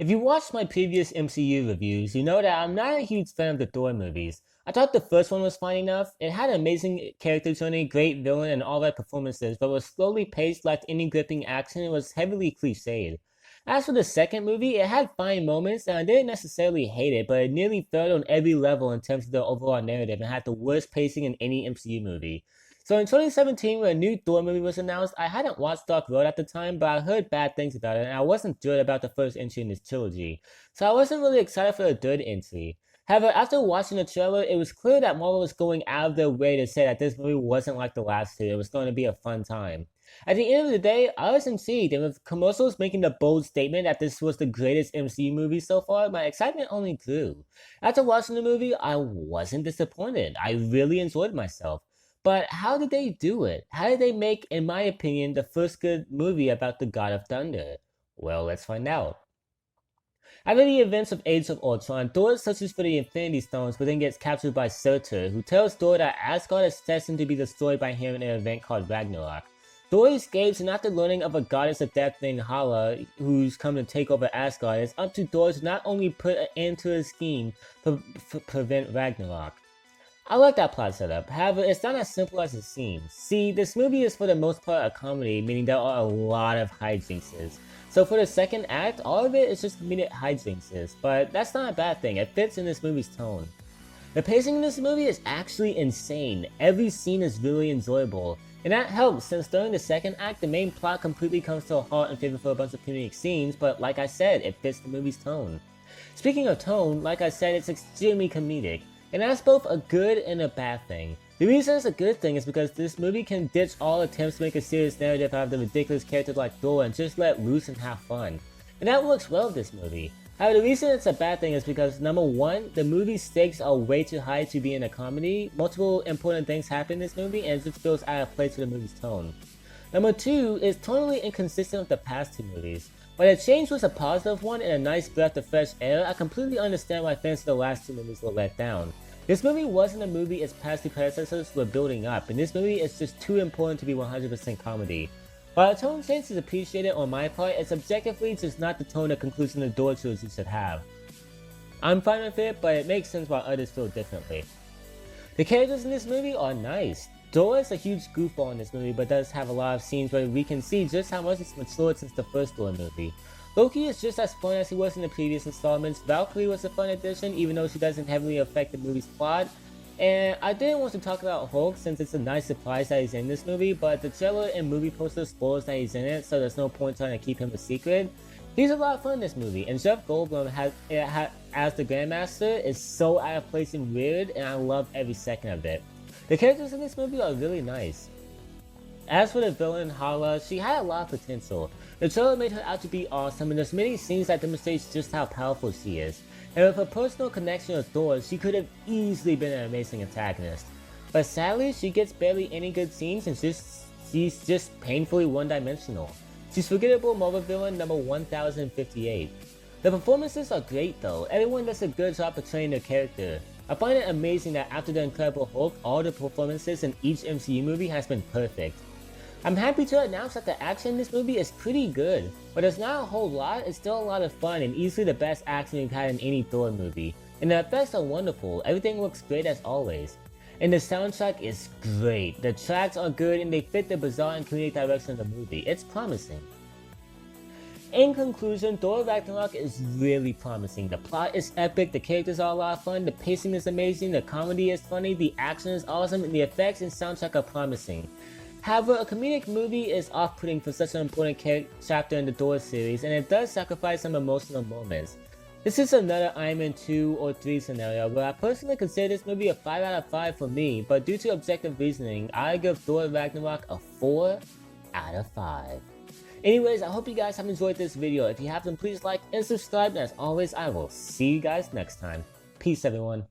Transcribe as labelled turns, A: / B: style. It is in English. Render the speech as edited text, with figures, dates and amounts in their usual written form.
A: If you watched my previous MCU reviews, you know that I'm not a huge fan of the Thor movies. I thought the first one was fine enough. It had an amazing character journey, great villain, and all right performances, but was slowly paced, lacked any gripping action, and was heavily cliched. As for the second movie, it had fine moments, and I didn't necessarily hate it, but it nearly failed on every level in terms of the overall narrative and had the worst pacing in any MCU movie. So in 2017, when a new Thor movie was announced, I hadn't watched Dark Road at the time, but I heard bad things about it, and I wasn't thrilled about the first entry in this trilogy. So I wasn't really excited for the third entry. However, after watching the trailer, it was clear that Marvel was going out of their way to say that this movie wasn't like the last two. It was going to be a fun time. At the end of the day, I was intrigued, and with commercials making the bold statement that this was the greatest MCU movie so far, my excitement only grew. After watching the movie, I wasn't disappointed. I really enjoyed myself. But how did they do it? How did they make, in my opinion, the first good movie about the God of Thunder? Well, let's find out. After the events of Age of Ultron, Thor searches for the Infinity Stones but then gets captured by Surtur, who tells Thor that Asgard is destined to be destroyed by him in an event called Ragnarok. Thor escapes, and after learning of a goddess of death named Hala, who's come to take over Asgard, it's up to Thor to not only put an end to his scheme, but prevent Ragnarok. I like that plot setup, however, it's not as simple as it seems. See, this movie is for the most part a comedy, meaning there are a lot of hijinkses. So for the second act, all of it is just comedic hijinkses, but that's not a bad thing, it fits in this movie's tone. The pacing in this movie is actually insane, every scene is really enjoyable, and that helps since during the second act the main plot completely comes to a halt in favor for a bunch of comedic scenes, but like I said, it fits the movie's tone. Speaking of tone, like I said, it's extremely comedic. And that's both a good and a bad thing. The reason it's a good thing is because this movie can ditch all attempts to make a serious narrative out of the ridiculous characters like Thor and just let loose and have fun. And that works well with this movie. However, the reason it's a bad thing is because number one, the movie's stakes are way too high to be in a comedy, multiple important things happen in this movie and it just feels out of place with the movie's tone. Number two, it's totally inconsistent with the past two movies. While the change was a positive one and a nice breath of fresh air, I completely understand why fans of the last two movies were let down. This movie wasn't a movie its past two predecessors were building up, and this movie is just too important to be 100% comedy. While the tone change is appreciated on my part, it's objectively just not the tone the conclusion of the Thor trilogy should have. I'm fine with it, but it makes sense why others feel differently. The characters in this movie are nice. Thor is a huge goofball in this movie, but does have a lot of scenes where we can see just how much it's matured since the first Thor movie. Loki is just as fun as he was in the previous installments. Valkyrie was a fun addition, even though she doesn't heavily affect the movie's plot. And I didn't want to talk about Hulk since it's a nice surprise that he's in this movie, but the trailer and movie poster spoils that he's in it, so there's no point trying to keep him a secret. He's a lot of fun in this movie, and Jeff Goldblum as the Grandmaster is so out of place and weird, and I love every second of it. The characters in this movie are really nice. As for the villain, Hala, she had a lot of potential. The trailer made her out to be awesome, and there's many scenes that demonstrate just how powerful she is. And with her personal connection with Thor, she could have easily been an amazing antagonist. But sadly, she gets barely any good scenes and she's just painfully one-dimensional. She's forgettable Marvel villain number 1058. The performances are great though, everyone does a good job portraying their character. I find it amazing that after The Incredible Hulk, all the performances in each MCU movie has been perfect. I'm happy to announce that the action in this movie is pretty good, but there's not a whole lot, it's still a lot of fun and easily the best action we've had in any Thor movie. And the effects are wonderful, everything looks great as always. And the soundtrack is great, the tracks are good and they fit the bizarre and comedic direction of the movie, it's promising. In conclusion, Thor Ragnarok is really promising. The plot is epic, the characters are a lot of fun, the pacing is amazing, the comedy is funny, the action is awesome, and the effects and soundtrack are promising. However, a comedic movie is off-putting for such an important chapter in the Thor series, and it does sacrifice some emotional moments. This is another Iron Man 2 or 3 scenario where I personally consider this movie a 5 out of 5 for me, but due to objective reasoning, I give Thor Ragnarok a 4 out of 5. Anyways, I hope you guys have enjoyed this video. If you have, then please like and subscribe, and as always, I will see you guys next time. Peace, everyone.